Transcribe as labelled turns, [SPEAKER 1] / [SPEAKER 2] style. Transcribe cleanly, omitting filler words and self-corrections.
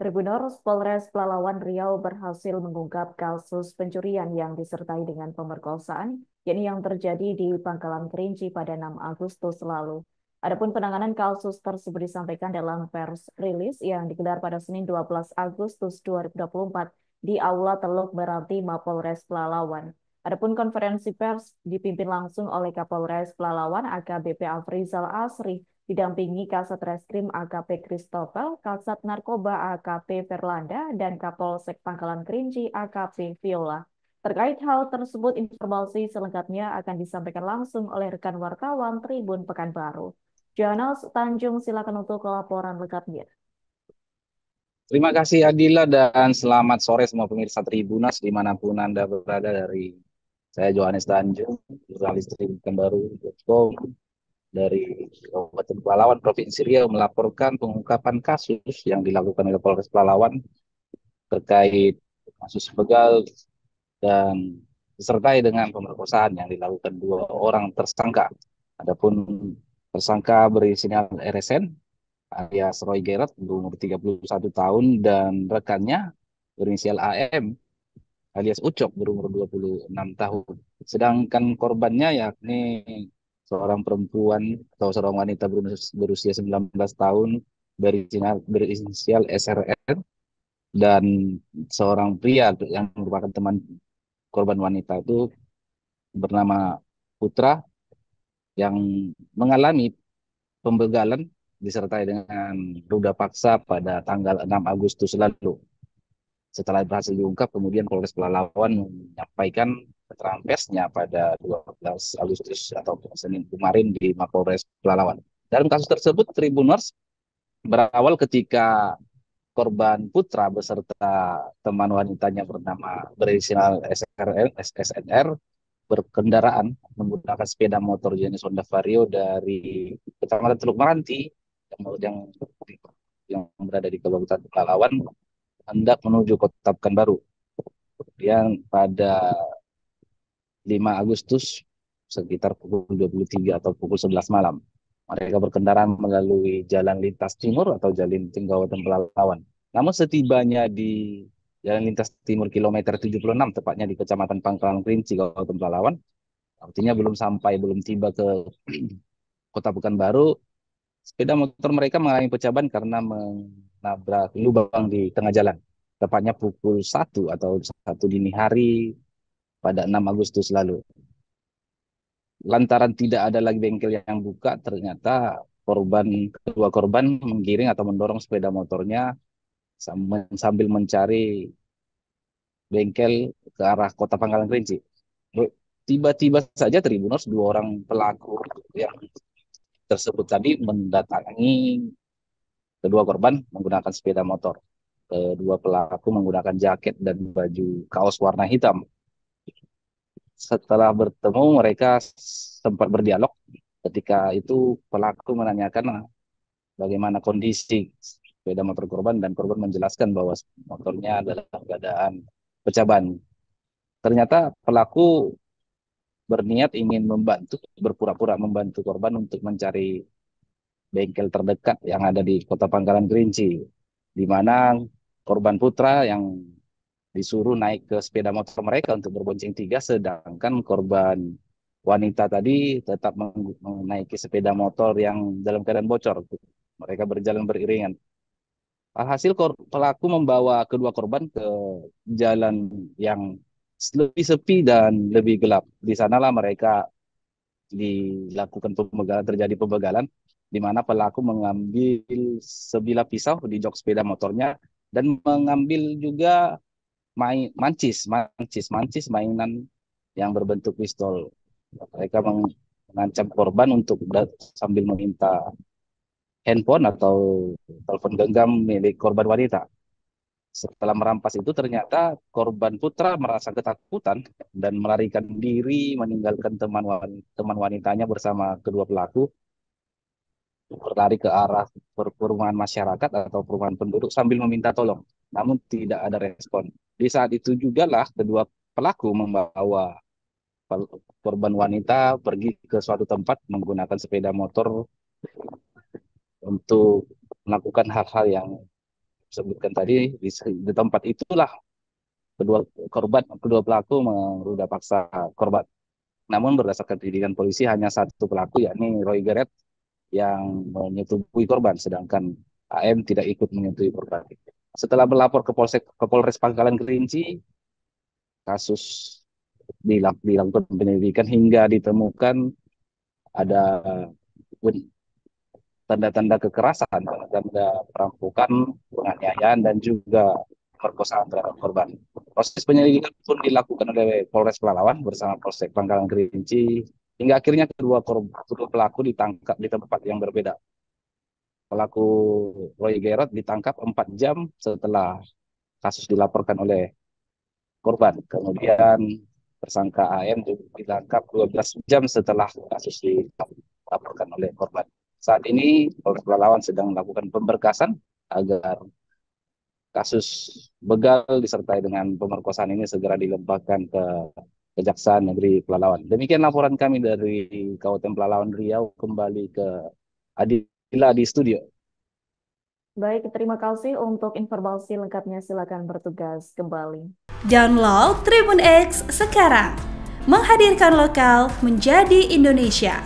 [SPEAKER 1] Tribuners Polres Pelalawan Riau berhasil mengungkap kasus pencurian yang disertai dengan pemerkosaan, yakni yang terjadi di Pangkalan Kerinci pada 6 Agustus lalu. Adapun penanganan kasus tersebut disampaikan dalam pers rilis yang digelar pada Senin 12 Agustus 2024 di Aula Teluk Meranti Mapolres Pelalawan. Adapun konferensi pers dipimpin langsung oleh Kapolres Pelalawan AKBP Afrizal Asri didampingi Kasat Reskrim AKP Christopher, Kasat Narkoba AKP Verlanda, dan Kapolsek Pangkalan Kerinci AKP Viola. Terkait hal tersebut, informasi selengkapnya akan disampaikan langsung oleh rekan wartawan Tribun Pekanbaru. Jonas Tanjung, silakan untuk laporan lengkapnya.
[SPEAKER 2] Terima kasih Adila dan selamat sore semua pemirsa Tribunas dimanapun Anda berada. Dari saya Johannes Tanjung, jurnalis Tribun Baru.com dari Kabupaten Pelalawan, Provinsi Riau melaporkan pengungkapan kasus yang dilakukan oleh Polres Pelalawan terkait kasus begal dan disertai dengan pemerkosaan yang dilakukan dua orang tersangka. Adapun tersangka berinisial RSN alias Roy Gerard berumur 31 tahun dan rekannya berinisial AM alias Ucok berumur 26 tahun. Sedangkan korbannya yakni seorang perempuan atau seorang wanita berusia 19 tahun berinisial SRN dan seorang pria yang merupakan teman korban wanita itu bernama Putra yang mengalami pembegalan disertai dengan ruda paksa pada tanggal 6 Agustus lalu. Setelah berhasil diungkap, kemudian Polres Pelalawan menyampaikan keterangan persnya pada 12 Agustus atau Senin kemarin di Mapolres Pelalawan. Dalam kasus tersebut, Tribuners berawal ketika korban Putra beserta teman wanitanya bernama berinisial SSNR berkendaraan menggunakan sepeda motor jenis Honda Vario dari Kecamatan Teluk Meranti yang yang berada di Kabupaten Pelalawan hendak menuju Kota Pekanbaru. Kemudian pada 5 Agustus sekitar pukul 23 atau pukul 11 malam mereka berkendaraan melalui jalan lintas timur atau jalan Kabupaten Pelalawan. Namun setibanya di jalan lintas timur kilometer 76 tepatnya di Kecamatan Pangkalan Kerinci Kabupaten Pelalawan, artinya belum tiba ke Kota Pekanbaru, sepeda motor mereka mengalami pecah ban karena menabrak lubang di tengah jalan. Tepatnya pukul 1 atau 1 dini hari pada 6 Agustus lalu. Lantaran tidak ada lagi bengkel yang buka, ternyata kedua korban menggiring atau mendorong sepeda motornya sambil mencari bengkel ke arah Kota Pangkalan Kerinci. Tiba-tiba saja Tribuners dua orang pelaku yang tersebut tadi mendatangi kedua korban menggunakan sepeda motor. Kedua pelaku menggunakan jaket dan baju kaos warna hitam. Setelah bertemu, mereka sempat berdialog. Ketika itu pelaku menanyakan bagaimana kondisi sepeda motor korban dan korban menjelaskan bahwa motornya adalah keadaan pecah ban. Ternyata pelaku berniat ingin berpura-pura membantu korban untuk mencari bengkel terdekat yang ada di Kota Pangkalan Kerinci, di mana korban Putra yang disuruh naik ke sepeda motor mereka untuk berbonceng tiga, sedangkan korban wanita tadi tetap menaiki sepeda motor yang dalam keadaan bocor. Mereka berjalan beriringan. Alhasil pelaku membawa kedua korban ke jalan yang lebih sepi dan lebih gelap. Di sanalah mereka terjadi pembegalan, di mana pelaku mengambil sebilah pisau di jok sepeda motornya dan mengambil juga mancis mainan yang berbentuk pistol. Mereka mengancam korban untuk sambil meminta handphone atau telepon genggam milik korban wanita. Setelah merampas itu ternyata korban Putra merasa ketakutan dan melarikan diri meninggalkan teman wanitanya bersama kedua pelaku, berlari ke arah perumahan masyarakat atau perumahan penduduk sambil meminta tolong. Namun tidak ada respon. Di saat itu juga lah kedua pelaku membawa korban wanita pergi ke suatu tempat menggunakan sepeda motor untuk melakukan hal-hal yang sebutkan tadi, di tempat itulah kedua pelaku merudah paksa korban. Namun berdasarkan penyidikan polisi hanya satu pelaku, yakni Roy Geret, yang menyetubuhi korban, sedangkan AM tidak ikut menyetubuhi korban. Setelah melapor ke Polres Pangkalan Kerinci, kasus dilakukan penyelidikan hingga ditemukan ada tanda-tanda kekerasan, tanda perampokan, penganiayaan, dan juga perkosaan terhadap korban. Proses penyelidikan pun dilakukan oleh Polres Pelalawan bersama Polsek Pangkalan Kerinci, hingga akhirnya kedua pelaku ditangkap di tempat yang berbeda. Pelaku Roy Gerard ditangkap 4 jam setelah kasus dilaporkan oleh korban. Kemudian tersangka AM juga ditangkap 12 jam setelah kasus dilaporkan oleh korban. Saat ini Polres Pelalawan sedang melakukan pemberkasan agar kasus begal disertai dengan pemerkosaan ini segera dilimpahkan ke Kejaksaan Negeri Pelalawan. Demikian laporan kami dari Kabupaten Pelalawan Riau, kembali ke Adila di studio.
[SPEAKER 1] Baik, terima kasih untuk informasi lengkapnya. Silakan bertugas kembali.
[SPEAKER 3] Download Tribun X sekarang, menghadirkan lokal menjadi Indonesia.